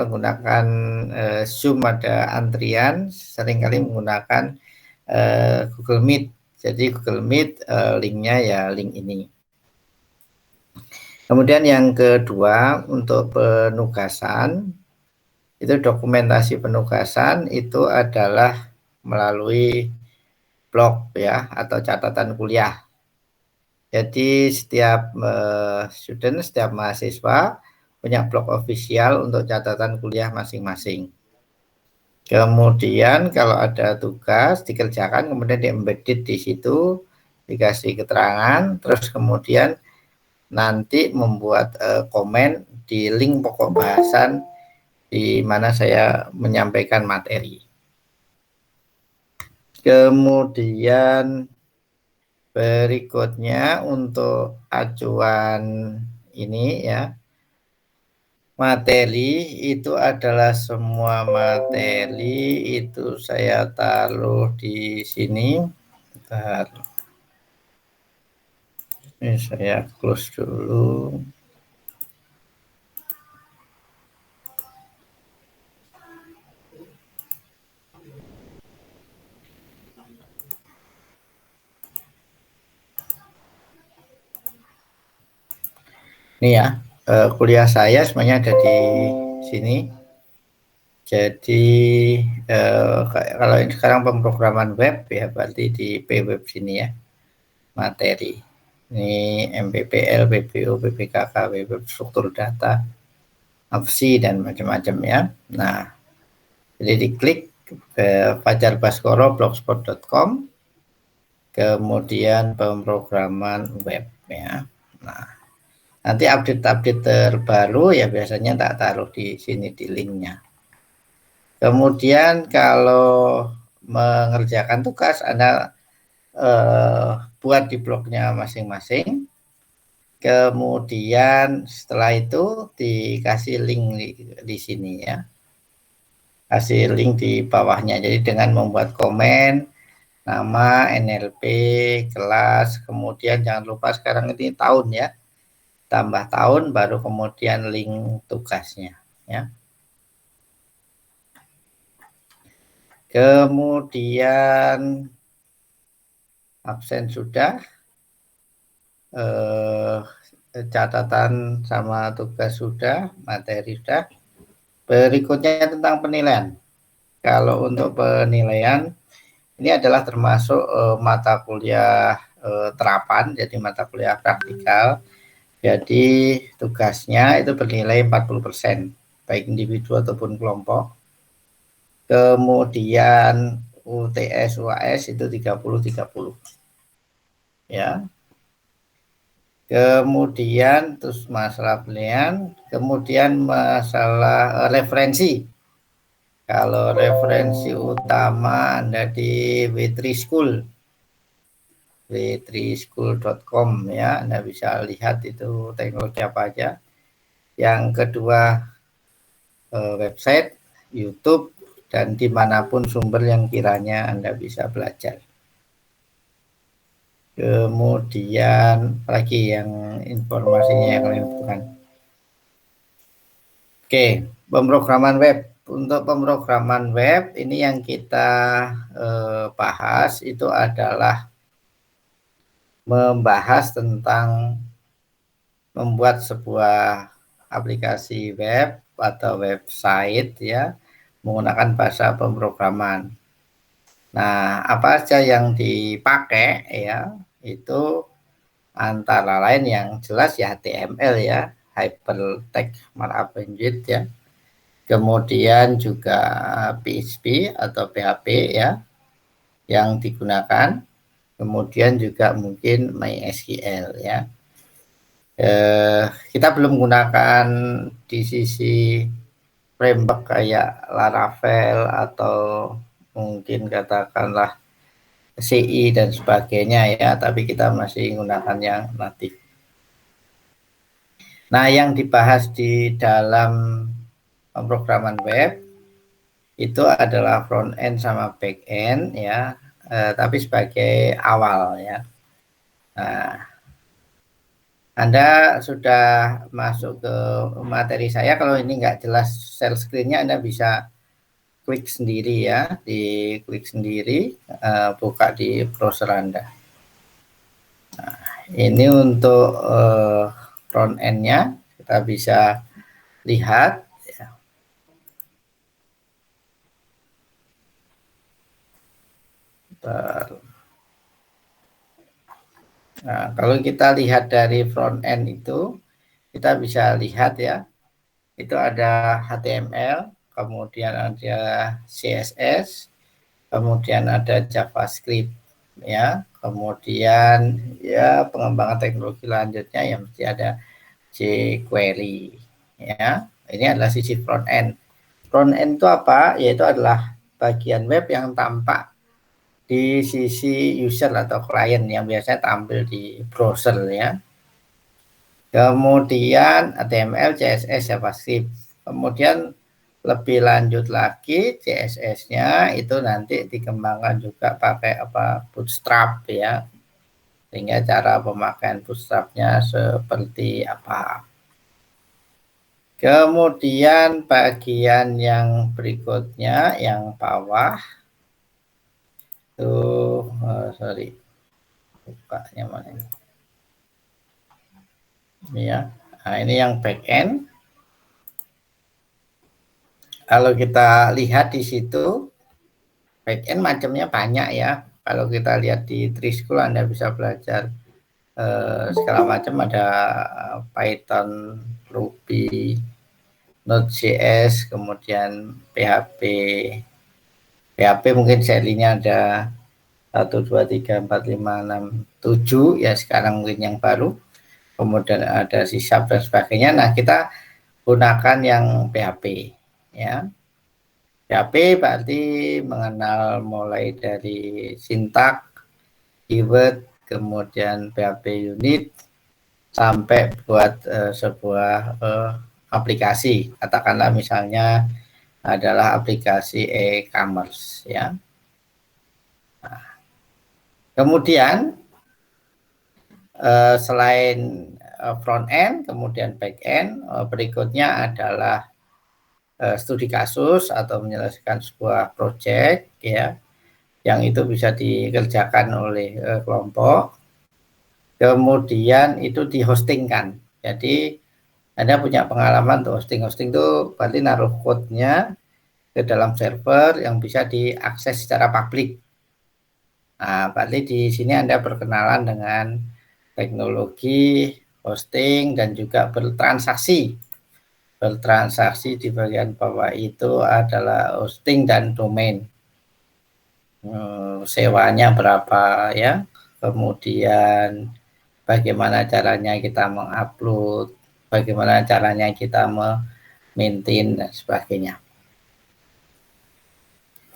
menggunakan Zoom ada antrian, seringkali menggunakan Google Meet. Jadi Google Meet linknya ya link ini. Kemudian yang kedua untuk penugasan, itu dokumentasi penugasan itu adalah melalui blog ya atau catatan kuliah. Jadi setiap student, setiap mahasiswa punya blog official untuk catatan kuliah masing-masing. Kemudian kalau ada tugas dikerjakan, kemudian di-embedded di situ, dikasih keterangan, terus kemudian nanti membuat komen di link pokok bahasan di mana saya menyampaikan materi. Kemudian berikutnya untuk acuan ini ya, materi itu adalah semua materi itu saya taruh di sini. Bentar. Ini saya close dulu. Ini ya, kuliah saya semuanya ada di sini. Jadi kalau sekarang pemrograman web ya berarti di P-web sini ya, materi. Ini MPPL, PPO, PPKK, web struktur data, AFSI dan macam-macam ya. Nah, jadi diklik ke Fajar Baskoro blogspot.com, kemudian pemrograman web ya. Nah, nanti update-update terbaru ya biasanya tak taruh di sini di linknya. Kemudian kalau mengerjakan tugas Anda buat di blognya masing-masing. Kemudian setelah itu dikasih link di sini ya. Kasih link di bawahnya. Jadi dengan membuat komen, nama, NLP, kelas, kemudian jangan lupa sekarang ini tahun ya. Tambah tahun baru kemudian link tugasnya ya. Kemudian absen sudah, catatan sama tugas sudah, materi sudah. Berikutnya tentang penilaian. Kalau untuk penilaian ini adalah termasuk mata kuliah terapan, jadi mata kuliah praktikal. Jadi tugasnya itu bernilai 40%, baik individu ataupun kelompok. Kemudian UTS, UAS itu 30-30. Ya. Kemudian terus masalah penilaian, kemudian masalah referensi. Kalau referensi utama Anda di W3 School, w3school.com ya, Anda bisa lihat itu teknologi apa aja. Yang kedua website, YouTube, dan dimanapun sumber yang kiranya Anda bisa belajar. Kemudian lagi yang informasinya yang kalian butuhkan. Oke, pemrograman web. Untuk pemrograman web ini yang kita bahas itu adalah membahas tentang membuat sebuah aplikasi web atau website ya menggunakan bahasa pemrograman. Nah, apa saja yang dipakai ya itu antara lain yang jelas ya HTML ya, Hypertext Markup Language ya. Kemudian juga PHP atau PHP ya yang digunakan. Kemudian juga mungkin MySQL ya. Kita belum menggunakan di sisi framework kayak Laravel atau mungkin katakanlah CI dan sebagainya ya, tapi kita masih menggunakan yang natif. Nah, yang dibahas di dalam pemrograman web itu adalah front end sama back end ya, tapi sebagai awal ya. Nah, Anda sudah masuk ke materi saya. Kalau ini nggak jelas share screen-nya, Anda bisa klik sendiri ya, diklik sendiri, buka di browser Anda. Nah, ini untuk front end-nya, kita bisa lihat. Nah, kalau kita lihat dari front end itu, kita bisa lihat ya, itu ada HTML, kemudian ada CSS, kemudian ada JavaScript ya, kemudian ya pengembangan teknologi lanjutnya yang mesti ada jQuery ya. Ini adalah sisi front end. Front end itu apa? Yaitu adalah bagian web yang tampak di sisi user atau klien yang biasanya tampil di browser ya. Kemudian HTML, CSS, JavaScript. Kemudian lebih lanjut lagi CSS-nya itu nanti dikembangkan juga pakai Bootstrap ya. Sehingga cara pemakaian Bootstrap-nya seperti apa. Kemudian bagian yang berikutnya yang bawah tuh sorry, bukanya mana ini? Ya. Nah, ini yang back end. Kalau kita lihat di situ back end macamnya banyak ya. Kalau kita lihat di Trischool Anda bisa belajar segala macam, ada Python, Ruby, Node.js, kemudian PHP. PHP mungkin serinya ada 1, 2, 3, 4, 5, 6, 7 ya, sekarang mungkin yang baru. Kemudian ada C# dan sebagainya. Nah, kita gunakan yang PHP ya. PHP berarti mengenal mulai dari sintak, keyword, kemudian PHP unit, sampai buat sebuah aplikasi. Katakanlah misalnya adalah aplikasi e-commerce ya. Nah, kemudian selain front end, kemudian back end, berikutnya adalah studi kasus atau menyelesaikan sebuah project ya, yang itu bisa dikerjakan oleh kelompok. Kemudian itu dihostingkan. Jadi Anda punya pengalaman tuh hosting itu berarti naruh code-nya ke dalam server yang bisa diakses secara publik. Nah, berarti di sini Anda berkenalan dengan teknologi hosting dan juga bertransaksi. Bertransaksi di bagian bawah itu adalah hosting dan domain. Sewanya berapa ya, kemudian bagaimana caranya kita mengupload, bagaimana caranya kita maintain dan sebagainya.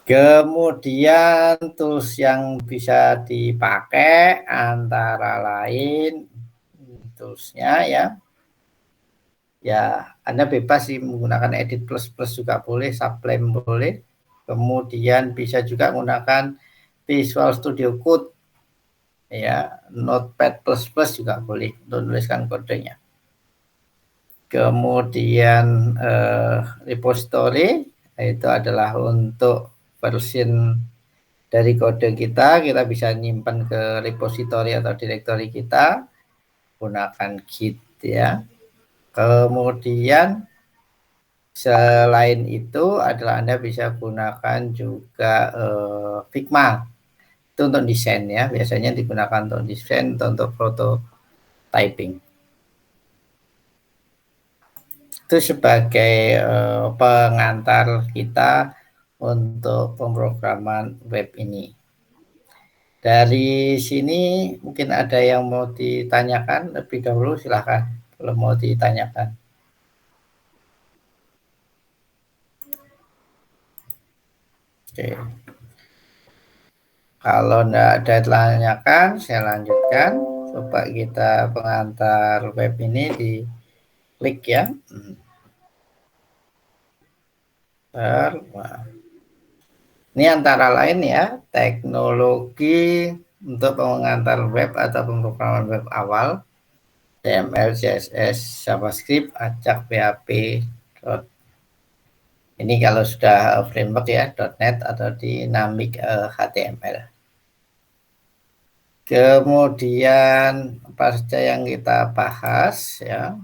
Kemudian tools yang bisa dipakai antara lain toolsnya ya Anda bebas sih menggunakan Edit++ juga boleh, Sublime boleh. Kemudian bisa juga menggunakan Visual Studio Code ya, Notepad++ juga boleh untuk menuliskan kodenya. Kemudian repository itu adalah untuk version dari kode kita bisa nyimpan ke repository atau directory kita, gunakan Git ya. Kemudian selain itu adalah Anda bisa gunakan juga Figma. Itu untuk desain ya, biasanya digunakan untuk desain, untuk prototyping. Itu sebagai pengantar kita untuk pemrograman web ini. Dari sini mungkin ada yang mau ditanyakan lebih dahulu, silahkan kalau mau ditanyakan. Oke. Kalau enggak ada yang ditanyakan, saya lanjutkan. Coba kita pengantar web ini di klik ya. Ini antara lain ya, teknologi untuk pengantar web atau pemrograman web awal. HTML, CSS, JavaScript, Acak, PHP. Ini kalau sudah framework ya, .NET atau Dynamic HTML. Kemudian apa saja yang kita bahas ya.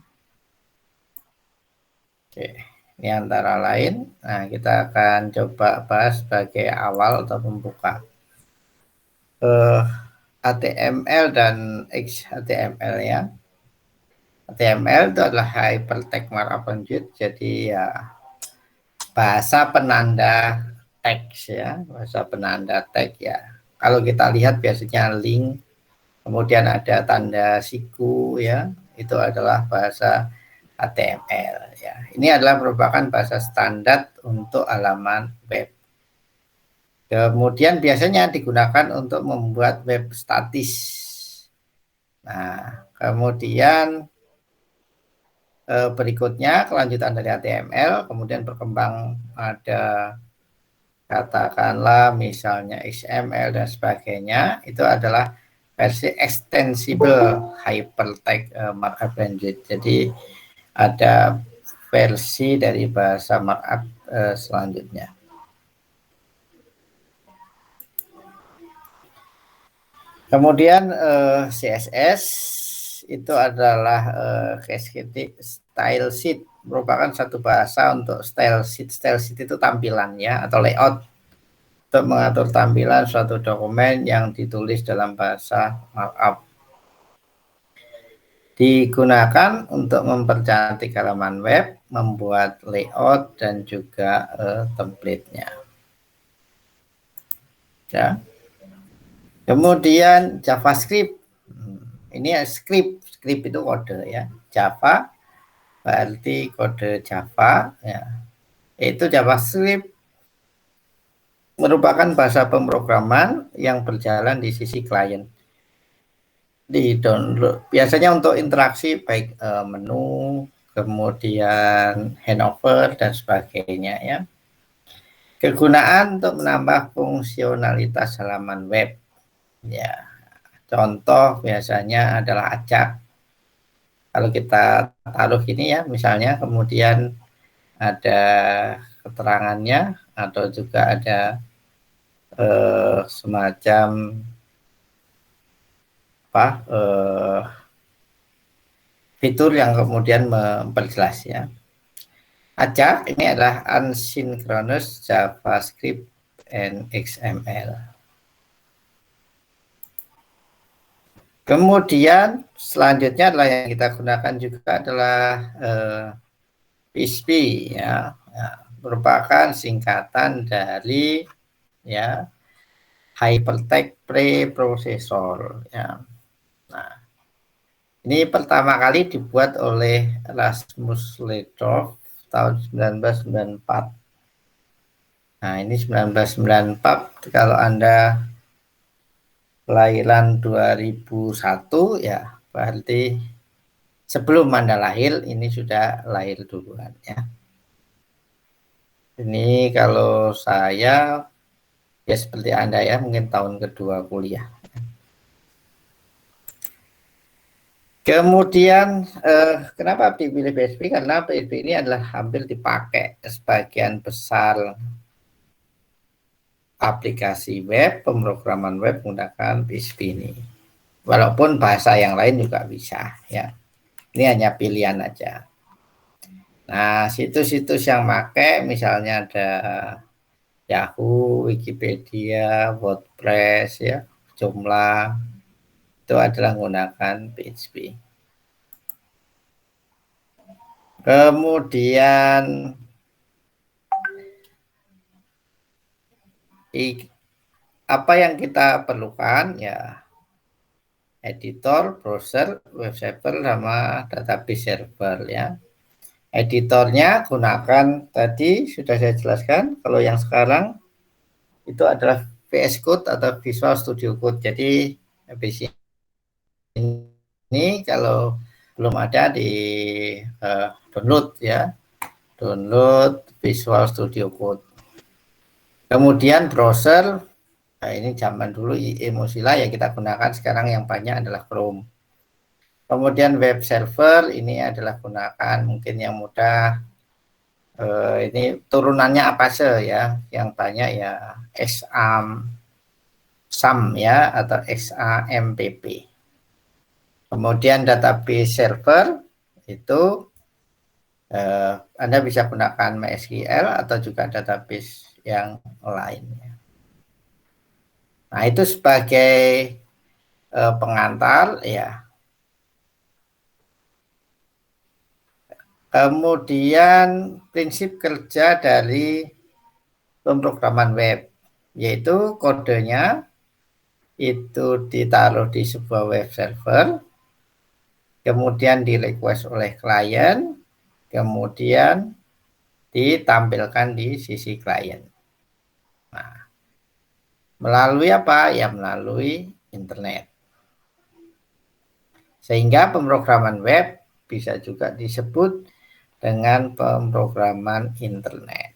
Oke, ini antara lain. Nah, kita akan coba bahas sebagai awal atau pembuka. HTML dan XHTML ya. HTML itu adalah Hypertext Markup Language, jadi ya bahasa penanda teks ya, bahasa penanda teks ya. Kalau kita lihat biasanya link, kemudian ada tanda siku ya, itu adalah bahasa HTML ya. Ini adalah merupakan bahasa standar untuk halaman web. Kemudian biasanya digunakan untuk membuat web statis. Nah, kemudian berikutnya kelanjutan dari HTML, kemudian berkembang ada katakanlah misalnya XML dan sebagainya, itu adalah versi extensible hypertext markup language. Jadi ada versi dari bahasa markup selanjutnya. Kemudian CSS itu adalah style sheet, merupakan satu bahasa untuk style sheet. Style sheet itu tampilannya atau layout untuk mengatur tampilan suatu dokumen yang ditulis dalam bahasa markup. Digunakan untuk mempercantik halaman web, membuat layout dan juga template-nya. Ya. Kemudian JavaScript. Ini script itu kode ya. Java berarti kode Java ya. Itu JavaScript merupakan bahasa pemrograman yang berjalan di sisi klien. Di download biasanya untuk interaksi baik menu, kemudian handover dan sebagainya ya. Kegunaan untuk menambah fungsionalitas halaman web ya. Contoh biasanya adalah acak. Kalau kita taruh ini ya, misalnya kemudian ada keterangannya atau juga ada semacam apa fitur yang kemudian memperjelas ya. Acak ini adalah asynchronous JavaScript and XML. Kemudian selanjutnya adalah yang kita gunakan juga adalah PHP ya, merupakan singkatan dari ya Hypertext Preprocessor ya. Nah, ini pertama kali dibuat oleh Rasmus Ledorf tahun 1994. Nah, ini 1994 kalau Anda kelahiran 2001 ya, berarti sebelum Anda lahir ini sudah lahir duluan ya. Ini kalau saya ya seperti Anda ya, mungkin tahun kedua kuliah. Kemudian kenapa dipilih PHP? Karena PHP ini adalah hampir dipakai sebagian besar aplikasi web, pemrograman web menggunakan PHP ini. Walaupun bahasa yang lain juga bisa ya. Ini hanya pilihan aja. Nah, situs-situs yang pakai misalnya ada Yahoo, Wikipedia, WordPress ya, Joomla, itu adalah menggunakan PHP. Kemudian apa yang kita perlukan ya, editor, browser, web server, sama database server ya. Editornya gunakan tadi sudah saya jelaskan. Kalau yang sekarang itu adalah VS Code atau Visual Studio Code. Jadi habis ini kalau belum ada di download ya, download Visual Studio Code. Kemudian browser, nah ini zaman dulu IE Mozilla ya kita gunakan, sekarang yang banyak adalah Chrome. Kemudian web server ini adalah gunakan mungkin yang mudah. Ini turunannya apa saja ya? Yang banyak ya XAMPP ya atau XAMPP. Kemudian database server itu Anda bisa gunakan MySQL atau juga database yang lainnya. Nah, itu sebagai pengantar ya. Kemudian prinsip kerja dari pemrograman web, yaitu kodenya itu ditaruh di sebuah web server, kemudian di request oleh klien, kemudian ditampilkan di sisi klien. Nah, melalui apa? Ya melalui internet. Sehingga pemrograman web bisa juga disebut dengan pemrograman internet.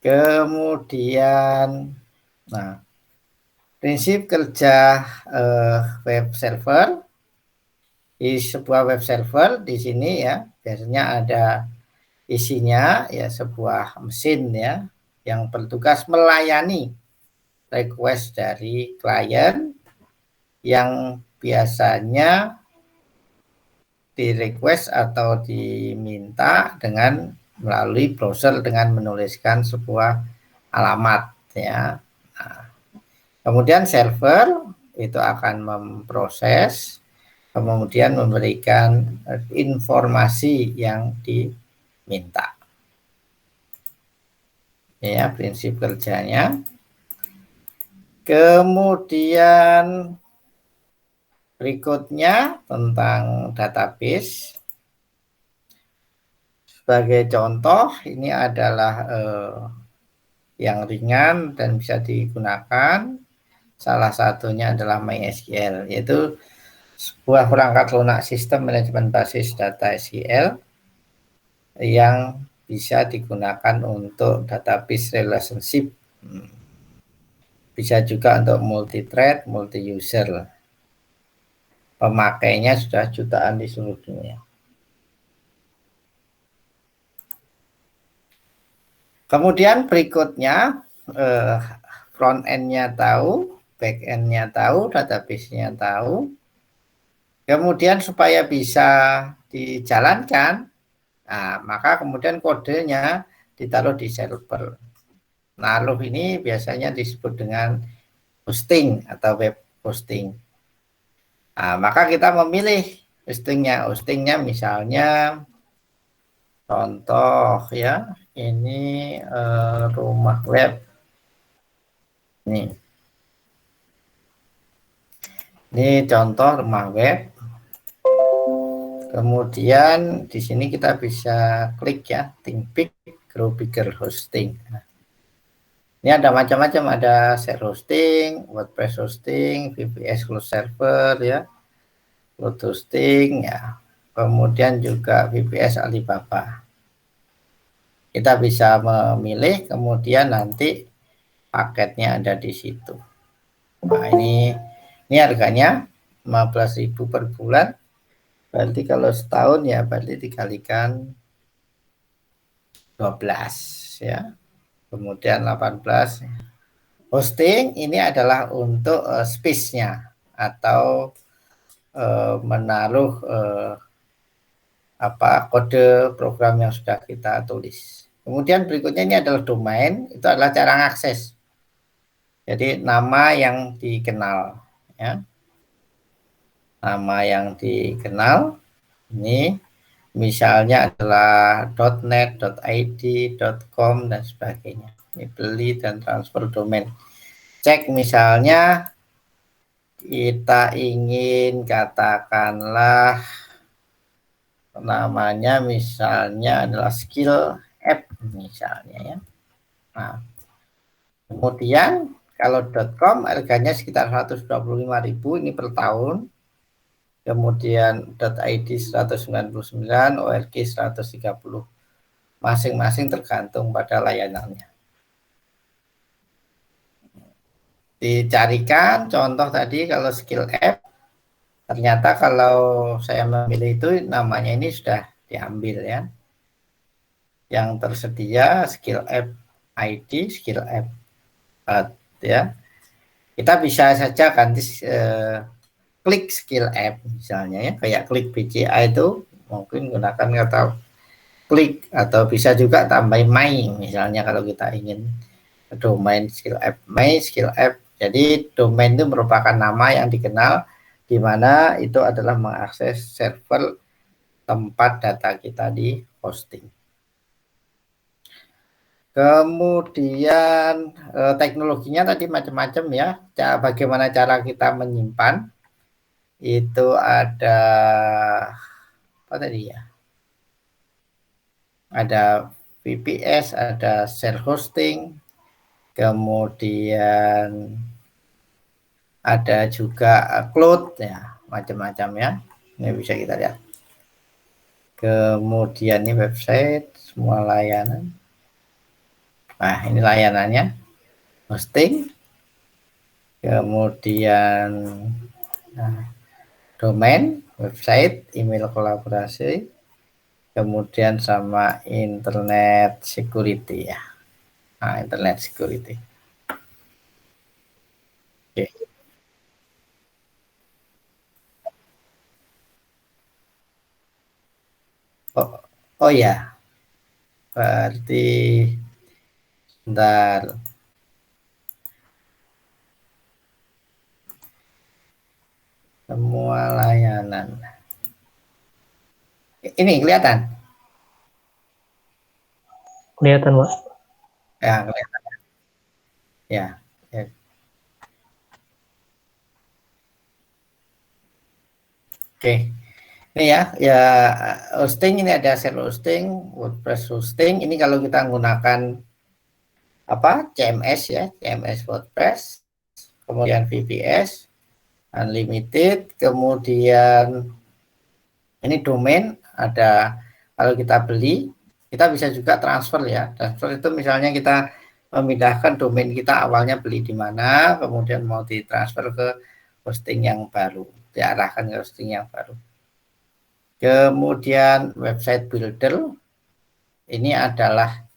Kemudian, nah, prinsip kerja web server. Di sebuah web server di sini ya, biasanya ada isinya ya sebuah mesin ya yang bertugas melayani request dari klien yang biasanya di request atau diminta dengan melalui browser dengan menuliskan sebuah alamat ya. Nah, kemudian server itu akan memproses, kemudian memberikan informasi yang diminta. Ya, prinsip kerjanya. Kemudian berikutnya tentang database. Sebagai contoh, ini adalah yang ringan dan bisa digunakan. Salah satunya adalah MySQL, yaitu sebuah perangkat lunak sistem manajemen basis data SQL yang bisa digunakan untuk database relationship. Bisa juga untuk multi-thread, multi-user. Pemakainya sudah jutaan di seluruh dunia. Kemudian berikutnya front end-nya tahu, back end-nya tahu, database-nya tahu. Kemudian supaya bisa dijalankan, nah, maka kemudian kodenya ditaruh di server. Naruh ini biasanya disebut dengan hosting atau web hosting. Nah, maka kita memilih hostingnya. Hostingnya misalnya contoh ya, ini rumah web. Nih. Ini contoh rumah web. Kemudian di sini kita bisa klik ya, think big, grow bigger hosting. Nah, ini ada macam-macam, ada share hosting, WordPress hosting, VPS cloud server ya, cloud hosting ya. Kemudian juga VPS Alibaba. Kita bisa memilih, kemudian nanti paketnya ada di situ. Nah, ini harganya 15.000 per bulan. Berarti kalau setahun ya berarti dikalikan 12 ya. Kemudian 18. Hosting ini adalah untuk space-nya atau menaruh kode program yang sudah kita tulis. Kemudian berikutnya ini adalah domain, itu adalah cara mengakses. Jadi nama yang dikenal ya. Nama yang dikenal ini misalnya adalah .net, .id, .com dan sebagainya. Ini beli dan transfer domain. Cek misalnya kita ingin katakanlah namanya misalnya adalah skill app misalnya ya. Nah, kemudian kalau .com harganya sekitar 125.000 ini per tahun. Kemudian .id 199, org 130. Masing-masing tergantung pada layanannya. Dicarikan contoh tadi kalau skill app Ternyata kalau saya memilih itu namanya ini sudah diambil ya. Yang tersedia skill app ID, skill app ya. Kita bisa saja ganti klik skill app misalnya ya, kayak klik BCA itu mungkin gunakan kata klik, atau bisa juga tambah my misalnya kalau kita ingin domain skill app, my skill app. Jadi domain itu merupakan nama yang dikenal di mana itu adalah mengakses server tempat data kita di hosting. Kemudian teknologinya tadi macam-macam ya. Bagaimana cara kita menyimpan itu ada apa tadi ya? Ada VPS, ada share hosting, kemudian ada juga cloud ya, macam-macam ya. Ini bisa kita lihat. Kemudian ini website, semua layanan. Nah, ini layanannya, hosting, kemudian nah, domain, website, email kolaborasi, kemudian sama internet security ya. Nah, internet security. Oke. Oh, oh ya, berarti bentar. Semua layanan. Ini kelihatan? Kelihatan, Pak. Ya, kelihatan. Ya, ya. Oke. Ini ya, ya hosting ini ada share hosting, WordPress hosting. Ini kalau kita menggunakan apa? CMS ya, CMS WordPress, kemudian VPS, unlimited, kemudian ini domain ada, kalau kita beli, kita bisa juga transfer ya. Transfer itu misalnya kita memindahkan domain kita awalnya beli di mana, kemudian mau ditransfer ke hosting yang baru, diarahkan ke hosting yang baru. Kemudian website builder, ini adalah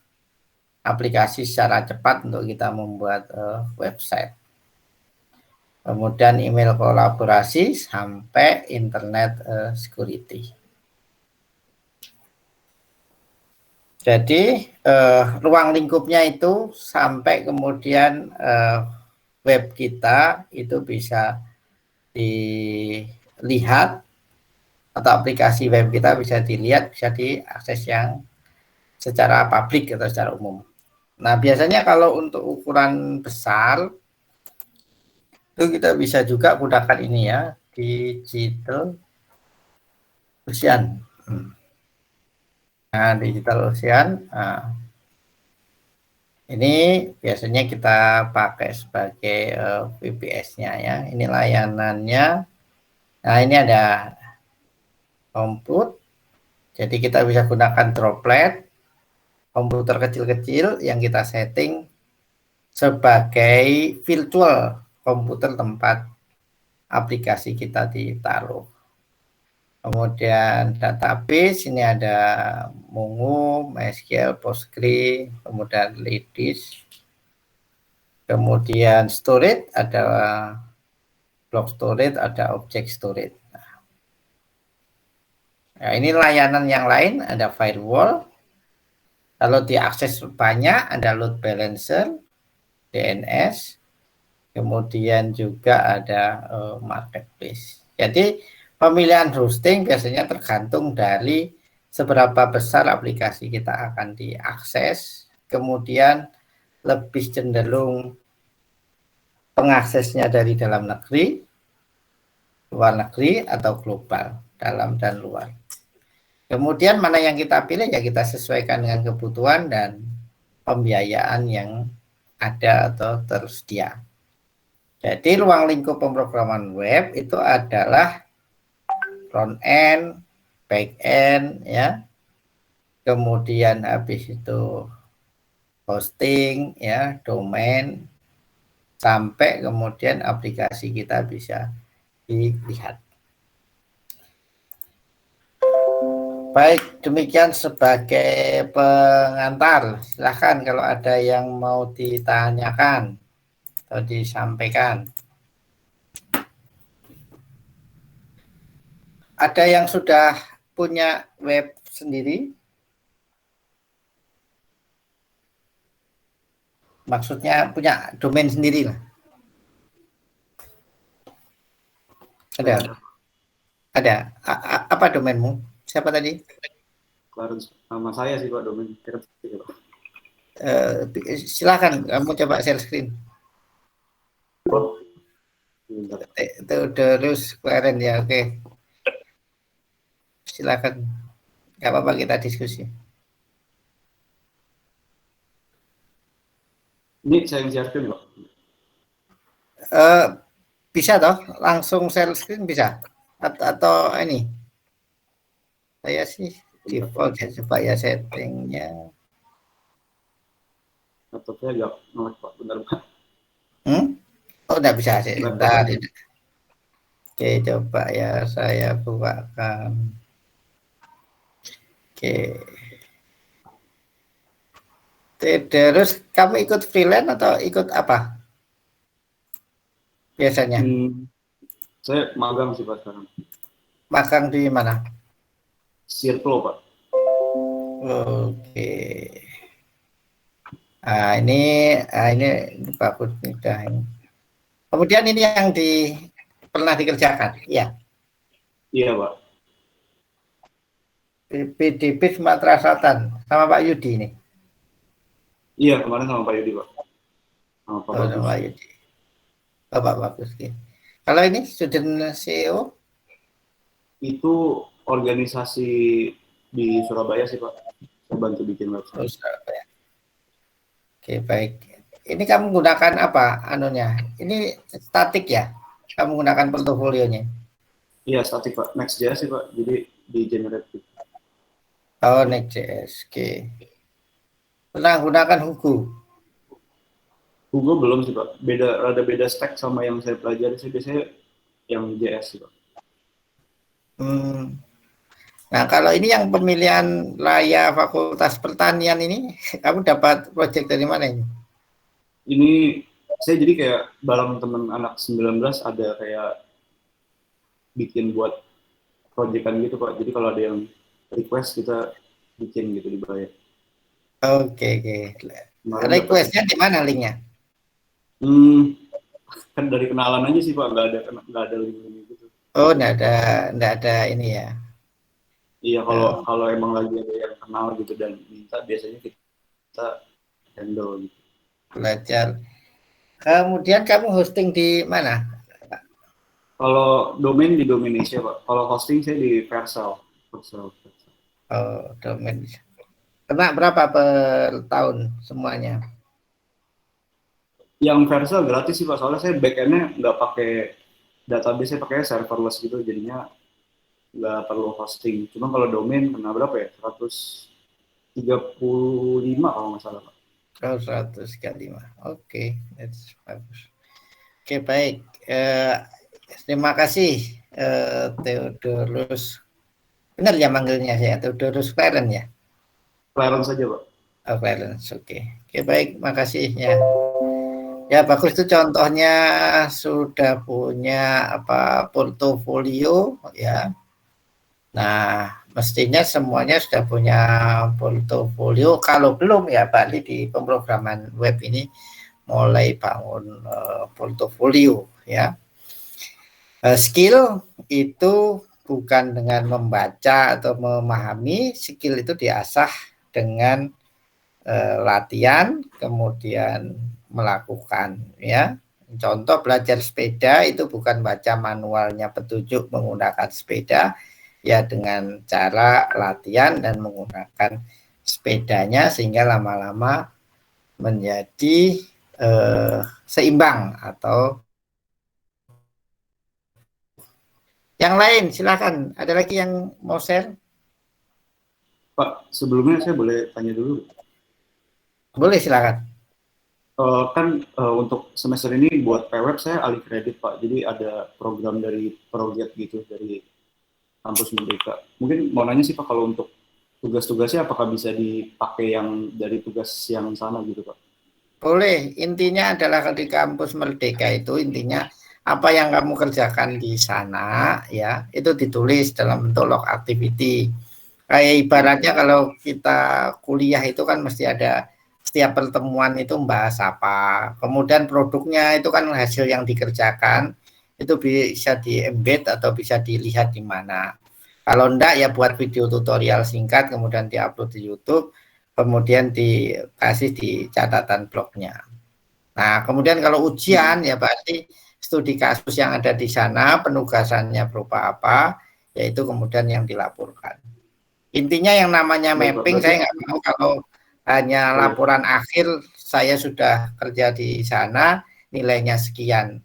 aplikasi secara cepat untuk kita membuat website. Kemudian email kolaborasi sampai internet security. Jadi ruang lingkupnya itu sampai kemudian web kita itu bisa dilihat, atau aplikasi web kita bisa dilihat, bisa diakses yang secara publik atau secara umum. Nah, biasanya kalau untuk ukuran besar itu kita bisa juga gunakan ini ya, Digital Ocean. Nah, Digital Ocean, nah, ini biasanya kita pakai sebagai VPS-nya ya. Ini layanannya. Nah, ini ada Compute. Jadi kita bisa gunakan droplet, komputer kecil-kecil yang kita setting sebagai virtual komputer tempat aplikasi kita ditaruh. Kemudian database, ini ada Mongo, MySQL, Postgre, kemudian Redis. Kemudian storage, ada block storage, ada object storage. Nah, ini layanan yang lain, ada firewall. Kalau diakses banyak, ada load balancer, DNS, kemudian juga ada marketplace. Jadi pemilihan hosting biasanya tergantung dari seberapa besar aplikasi kita akan diakses, kemudian lebih cenderung pengaksesnya dari dalam negeri, luar negeri, atau global, dalam dan luar. Kemudian mana yang kita pilih ya kita sesuaikan dengan kebutuhan dan pembiayaan yang ada atau tersedia. Jadi ruang lingkup pemrograman web itu adalah front end, back end ya. Kemudian habis itu hosting ya, domain, sampai kemudian aplikasi kita bisa dilihat. Baik, demikian sebagai pengantar. Silahkan kalau ada yang mau ditanyakan atau disampaikan. Ada yang sudah punya web sendiri? Maksudnya punya domain sendiri lah. Ada? Ada. Apa domainmu? Siapa tadi? Clarence, nama saya sih Pak, domain. Silakan kamu coba share screen. Oh, Itu terus keren ya, oke. Silakan. Gak apa-apa kita diskusi. Ini saya yang share screen Pak. Bisa toh langsung share screen bisa atau ini saya sih default ya, coba ya settingnya. Laptopnya agak nolak Pak, benar Pak. Oh enggak bisa sih, sebentar. Laptopnya. Oke, coba ya saya bukakan. Oke. Terus kamu ikut freelance atau ikut apa biasanya? Saya magang sih Pak sekarang. Magang di mana? Circle Pak. Oke. Ini bagus nih dah ini. Kemudian ini yang pernah dikerjakan, ya? Iya Pak. PDP Sumatera Selatan sama Pak Yudi ini. Iya kemarin sama Pak Yudi Pak. Sama Pak Bagus. Sama Pak Yudi. Pak Bagus. Kalau ini student CEO? Itu organisasi di Surabaya sih Pak. Saya bantu bikin website. Surabaya. Oke, baik. Ini kamu gunakan apa anunya? Ini statik ya? Kamu gunakan portofolionya? Iya, statik Pak. Next.js sih Pak. Jadi di generatif. Oh, Next.js. Oke. Pernah gunakan Hugo? Hugo belum sih Pak. Rada beda stack sama yang saya pelajari sih. Biasanya yang JS sih Pak. Nah, kalau ini yang pemilihan Raya Fakultas Pertanian ini, kamu dapat proyek dari mana ini? Ini saya jadi kayak bareng teman anak 19 ada kayak bikin buat proyekan gitu Pak. Jadi kalau ada yang request kita bikin gitu dibayar. Oke. Requestnya di mana linknya? Kan dari kenalan aja sih Pak, nggak ada link gitu. Oh, nggak ada ini ya. Iya, kalau emang lagi ada yang kenal gitu dan minta, biasanya kita handle gitu. Belajar. Kemudian kamu hosting di mana? Kalau domain di Dominesia Pak, kalau hosting saya di Vercel. Oh, domain. Kena berapa per tahun semuanya? Yang Vercel gratis sih Pak, soalnya saya backendnya nggak pakai database, saya pakai serverless gitu, jadinya nggak perlu hosting. Cuma kalau domain kena berapa ya? 135 kalau nggak salah Pak. 135. Oke, that's bagus. Oke, baik. Terima kasih Theodorus. Benar ya manggilnya ya, Theodorus Clarence ya? Clarence saja Pak. Oh, Clarence, oke. Oke, baik, makasih ya. Ya, bagus itu contohnya sudah punya apa portofolio ya. Nah, mestinya semuanya sudah punya portofolio. Kalau belum ya balik di pemrograman web ini mulai bangun portofolio ya. Skill itu bukan dengan membaca atau memahami, skill itu diasah dengan latihan, kemudian melakukan ya. Contoh belajar sepeda itu bukan baca manualnya petunjuk menggunakan sepeda, ya dengan cara latihan dan menggunakan sepedanya sehingga lama-lama menjadi seimbang. Atau yang lain silakan, ada lagi yang mau share? Pak, sebelumnya saya boleh tanya dulu? Boleh, silakan. Untuk semester ini buat PWeb saya alih kredit Pak, jadi ada program dari project gitu, dari kampus Merdeka. Mungkin mau nanya sih Pak, kalau untuk tugas-tugasnya apakah bisa dipakai yang dari tugas yang sana gitu Pak? Boleh, intinya adalah di kampus Merdeka itu intinya apa yang kamu kerjakan di sana ya, itu ditulis dalam bentuk log activity. Kayak ibaratnya kalau kita kuliah itu kan mesti ada setiap pertemuan itu membahas apa. Kemudian produknya itu kan hasil yang dikerjakan itu bisa di-embed atau bisa dilihat di mana. Kalau enggak ya buat video tutorial singkat kemudian diupload di YouTube, kemudian dikasih di catatan blognya. Nah, kemudian kalau ujian ya berarti studi kasus yang ada di sana, penugasannya berupa apa, yaitu kemudian yang dilaporkan. Intinya yang namanya Baik Pak, mapping berarti saya nggak mau kalau hanya oh, ya. laporan akhir saya sudah kerja di sana nilainya sekian.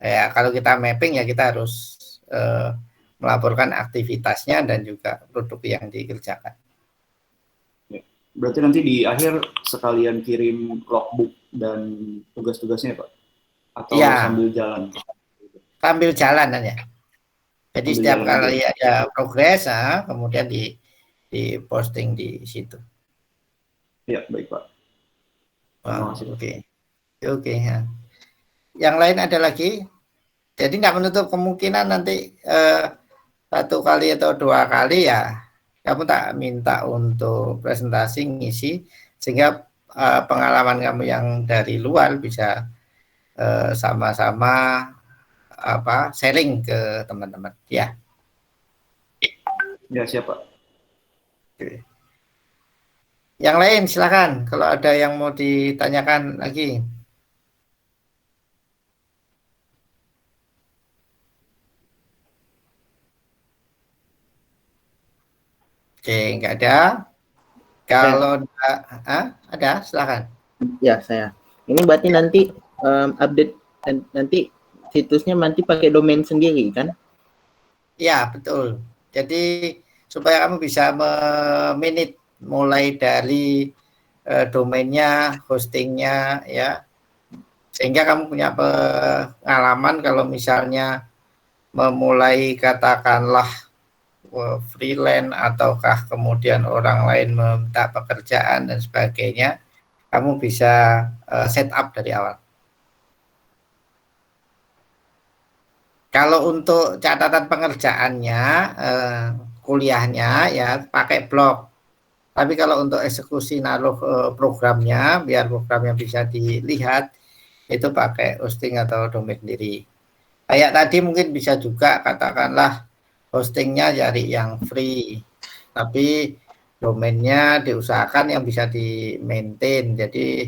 Ya, kalau kita mapping ya kita harus melaporkan aktivitasnya dan juga produk yang dikerjakan. Ya. Berarti nanti di akhir sekalian kirim logbook dan tugas-tugasnya Pak? Atau Iya, sambil jalan? sambil jalan aja. Jadi Sambil setiap jalan aja. kali ada progres, kemudian di posting di situ. Ya, baik Pak. Terima Wow, kasih Pak. oke, oke. Ya. Yang lain ada lagi? Jadi nggak menutup kemungkinan nanti satu kali atau dua kali ya kamu tak minta untuk presentasi ngisi sehingga pengalaman kamu yang dari luar bisa sama-sama sharing ke teman-teman ya. Ya, siap Pak. Oke. Yang lain silakan kalau ada yang mau ditanyakan lagi. Oke, nggak ada. Kalau ada silakan. Ya, saya. Ini berarti nanti update nanti situsnya nanti pakai domain sendiri kan? Ya, betul. Jadi supaya kamu bisa memanage mulai dari domainnya, hostingnya ya. Sehingga kamu punya pengalaman kalau misalnya memulai katakanlah freelance ataukah kemudian orang lain meminta pekerjaan dan sebagainya, kamu bisa set up dari awal. Kalau untuk catatan pengerjaannya, kuliahnya ya pakai blog. Tapi kalau untuk eksekusi naruh programnya, biar programnya bisa dilihat, itu pakai hosting atau domain sendiri. Kayak tadi mungkin bisa juga katakanlah hostingnya cari yang free, tapi domainnya diusahakan yang bisa di maintain. Jadi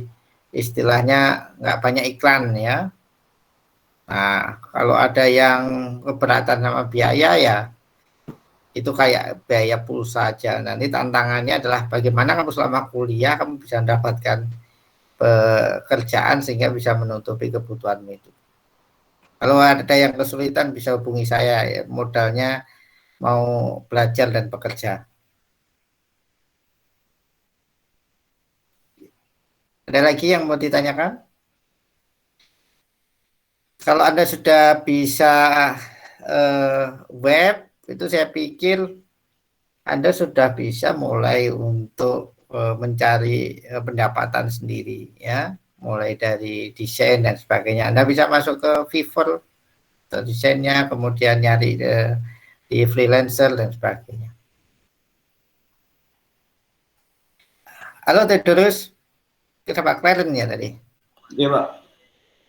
istilahnya nggak banyak iklan ya. Nah, kalau ada yang keberatan sama biaya ya itu kayak biaya pulsa aja. Nanti tantangannya adalah bagaimana kamu selama kuliah kamu bisa mendapatkan pekerjaan sehingga bisa menutupi kebutuhanmu itu. Kalau ada yang kesulitan bisa hubungi saya ya, modalnya mau belajar dan bekerja. Ada lagi yang mau ditanyakan? Kalau Anda sudah bisa web, itu saya pikir Anda sudah bisa mulai untuk mencari pendapatan sendiri, ya, mulai dari desain dan sebagainya. Anda bisa masuk ke Fiverr atau desainnya, kemudian nyari di freelancer dan sebagainya. Halo Tedorus, kita Pak Klaren ya tadi? Iya Pak.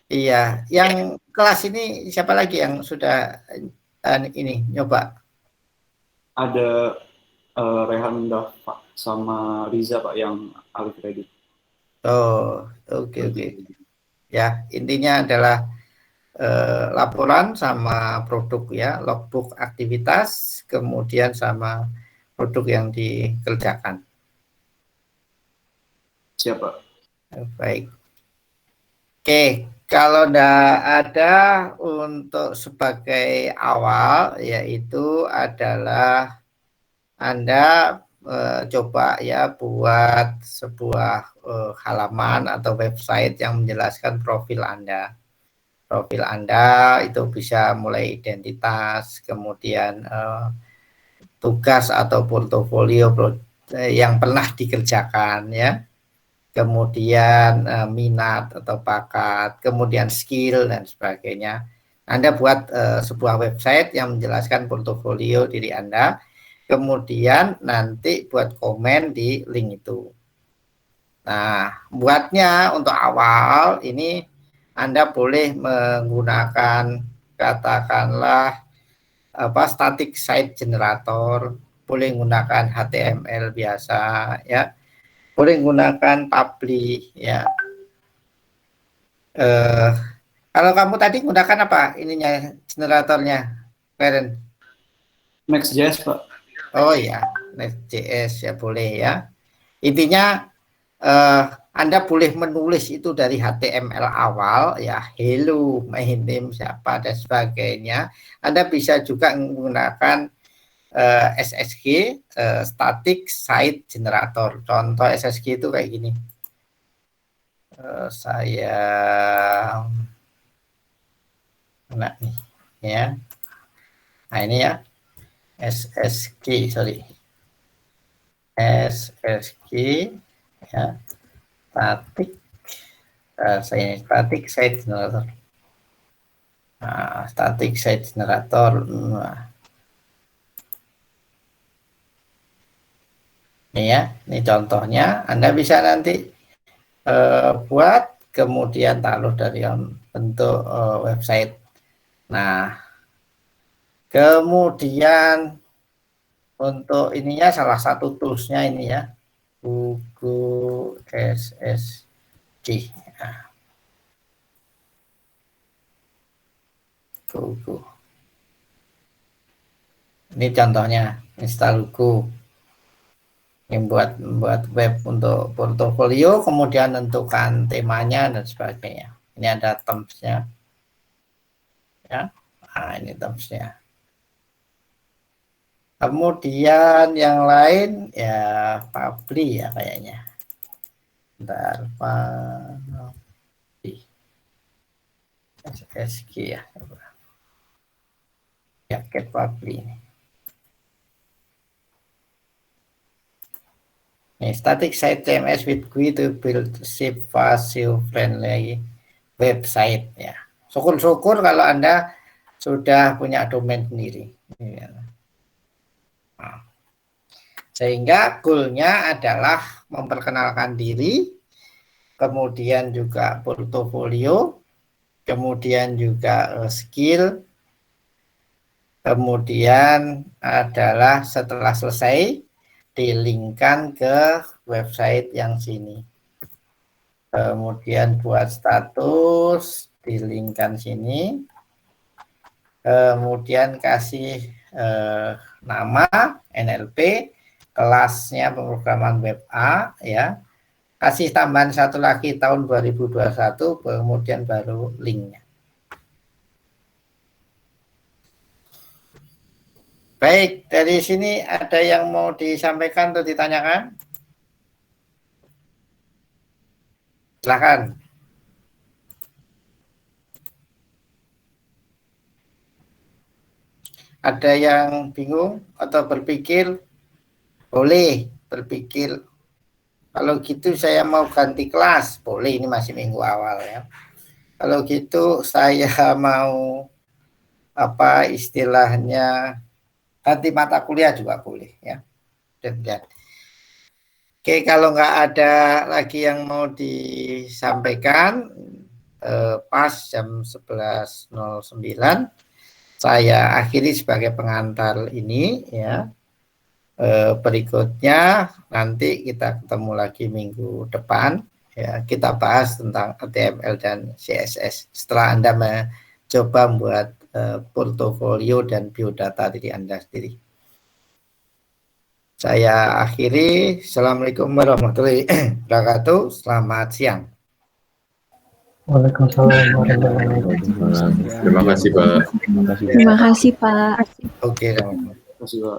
Iya, yang kelas ini siapa lagi yang sudah ini nyoba? Ada Rehan Dava sama Riza Pak yang alih kredit. Oh, oke. Ya, intinya adalah laporan sama produk ya, logbook aktivitas, kemudian sama produk yang dikerjakan. Siapa? Baik. Oke, kalau tidak ada untuk sebagai awal, yaitu adalah Anda coba ya buat sebuah halaman atau website yang menjelaskan profil Anda. profil Anda itu bisa mulai identitas, kemudian tugas atau portofolio yang pernah dikerjakan ya, kemudian minat atau bakat, kemudian skill dan sebagainya. Anda buat sebuah website yang menjelaskan portofolio diri Anda, kemudian nanti buat komen di link itu. Nah, buatnya untuk awal ini Anda boleh menggunakan katakanlah static site generator, boleh menggunakan HTML biasa ya, boleh menggunakan public ya. Kalau kamu tadi menggunakan apa ininya generatornya, Karen? Next.js, Pak. Oh ya, Next.js ya boleh ya. Intinya Anda boleh menulis itu dari HTML awal ya, hello, my name siapa dan sebagainya. Anda bisa juga menggunakan SSG, static site generator. Contoh SSG itu kayak gini. Saya nih ya. Nah ini ya, SSG, sorry. SSG ya, static static site generator. Nah, static site generator. Nah. Ini ya, ini contohnya. Anda bisa nanti buat, kemudian taruh dari bentuk website. Nah, kemudian untuk ininya salah satu toolsnya ini ya, Google SSG. Nah, Google. Ini contohnya, install Google. Yang membuat web untuk portofolio, kemudian tentukan temanya dan sebagainya. Ini ada terms-nya. Ya. Nah, ini terms-nya. Kemudian yang lain ya public ya kayaknya. Bentar, public. SSG ya. Ya, get public ini. Nih, static site CMS with GUI to build shape fast, friendly website ya. Syukur-syukur kalau Anda sudah punya domain sendiri. Nah, sehingga goalnya adalah memperkenalkan diri, kemudian juga portofolio, kemudian juga skill, kemudian adalah setelah selesai dilinkkan ke website yang sini. Kemudian buat status, dilinkkan sini. Kemudian kasih nama NLP, kelasnya pemrograman web A ya. Kasih tambahan satu lagi tahun 2021, kemudian baru linknya. Baik, dari sini ada yang mau disampaikan atau ditanyakan? Silakan. Ada yang bingung atau berpikir? Boleh berpikir. Kalau gitu saya mau ganti kelas, boleh, ini masih minggu awal ya. Kalau gitu saya mau apa istilahnya ganti mata kuliah juga boleh ya. Dan oke, kalau nggak ada lagi yang mau disampaikan, pas jam 11.09 saya akhiri sebagai pengantar ini ya. Berikutnya nanti kita ketemu lagi minggu depan ya, kita bahas tentang HTML dan CSS setelah Anda mencoba membuat portofolio dan biodata diri Anda sendiri. Saya akhiri. Assalamualaikum warahmatullahi wabarakatuh. Selamat siang. Waalaikumsalam warahmatullahi wabarakatuh. Terima kasih, Pak. Terima kasih, Pak. Oke, Terima kasih, Pak.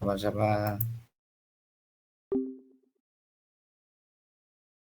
sama-sama.